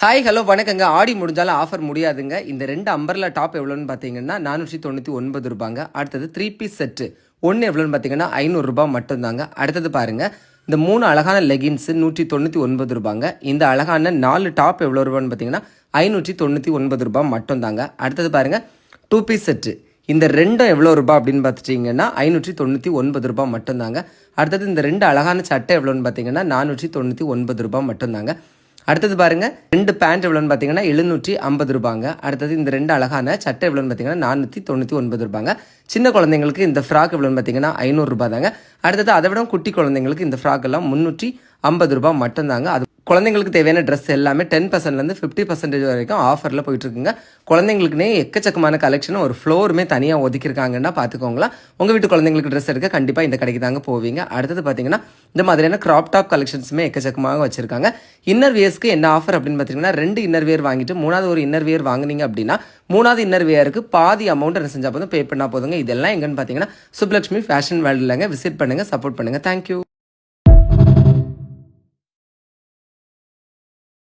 Hi hello வணக்கங்க. ஆடி முடிஞ்சாலும் offer முடியாதுங்க. இந்த 2 அம்பர்லா டாப் எவ்வளோன்னு பார்த்தீங்கன்னா 499 ரூபாங்க. அடுத்தது 3 பீஸ் செட்டு ஒன்று எவ்வளோன்னு பார்த்தீங்கன்னா 500 ரூபாய் மட்டும்தாங்க. அடுத்தது பாருங்கள், இந்த 3 அழகான லெகின்ஸு 199 ரூபாங்க. இந்த அழகான 4 டாப் எவ்வளோ ரூபான்னு பார்த்தீங்கன்னா 599 ரூபாய் மட்டும்தாங்க. அடுத்தது பாருங்கள், 2 பீஸ் செட்டு இந்த ரெண்டும் எவ்வளோ ரூபா அப்படின்னு பார்த்துட்டிங்கன்னா 599 ரூபாய் மட்டும்தாங்க. அடுத்தது இந்த 2 அழகான சட்டை எவ்வளோன்னு பார்த்தீங்கன்னா 499 ரூபாய் மட்டும்தாங்க. அடுத்தது பாருங்க, 2 பேண்ட் எவ்வளோன்னு பார்த்தீங்கன்னா 750 ரூபாங்க. அடுத்தது இந்த 2 அழகான சட்டை எவ்வளோன்னு பார்த்தீங்கன்னா 499 ரூபாங்க. சின்ன குழந்தைங்களுக்கு இந்த ஃப்ராக் எவ்வளோன்னு பார்த்தீங்கன்னா 500 ரூபாய் தாங்க. அடுத்தது அதை விட குட்டி குழந்தைங்களுக்கு இந்த ஃப்ராக் எல்லாம் 350 ரூபாய் மட்டும்தாங்க. அது குழந்தைங்களுக்கு தேவையான ட்ரெஸ் எல்லாமே 10%லேருந்து 50% வரைக்கும் ஆஃபரில் போயிட்டுருக்குங்க. குழந்தைங்களுக்குனே எக்கச்சக்கமான கலெக்ஷன் ஒரு ஃப்ளோருமே தனியாக ஒதுக்கியிருக்காங்கன்னா பார்த்துக்கோங்களா. உங்கள் வீட்டு குழந்தைங்களுக்கு ட்ரெஸ் எடுக்க கண்டிப்பாக இந்த கடைக்கு தாங்க போவீங்க. அடுத்தது பார்த்தீங்கன்னா இந்த மாதிரியான க்ராப் டாப் கலெக்ஷன்ஸுமே எக்கச்சக்கமாக வச்சுருக்காங்க. இன்னர் வியர்ஸ்க்கு என்ன ஆஃபர் அப்படின்னு பார்த்தீங்கன்னா 2 இன்னர் வியர் வாங்கிட்டு 3வது ஒரு இன்னர் வியர் வாங்கினீங்க அப்படின்னா 3வது இன்னர் வியருக்கு பாதி அமௌண்ட் என்ன செஞ்சால் போதும், பே பண்ணால் போதுங்க. இதெல்லாம் எங்கன்னு பார்த்தீங்கன்னா சுப்லக்ஷ்மி ஃபேஷன் வேர்ல்டுலங்க. விசிட் பண்ணுங்கள், சப்போர்ட் பண்ணுங்கள். தேங்க்யூ.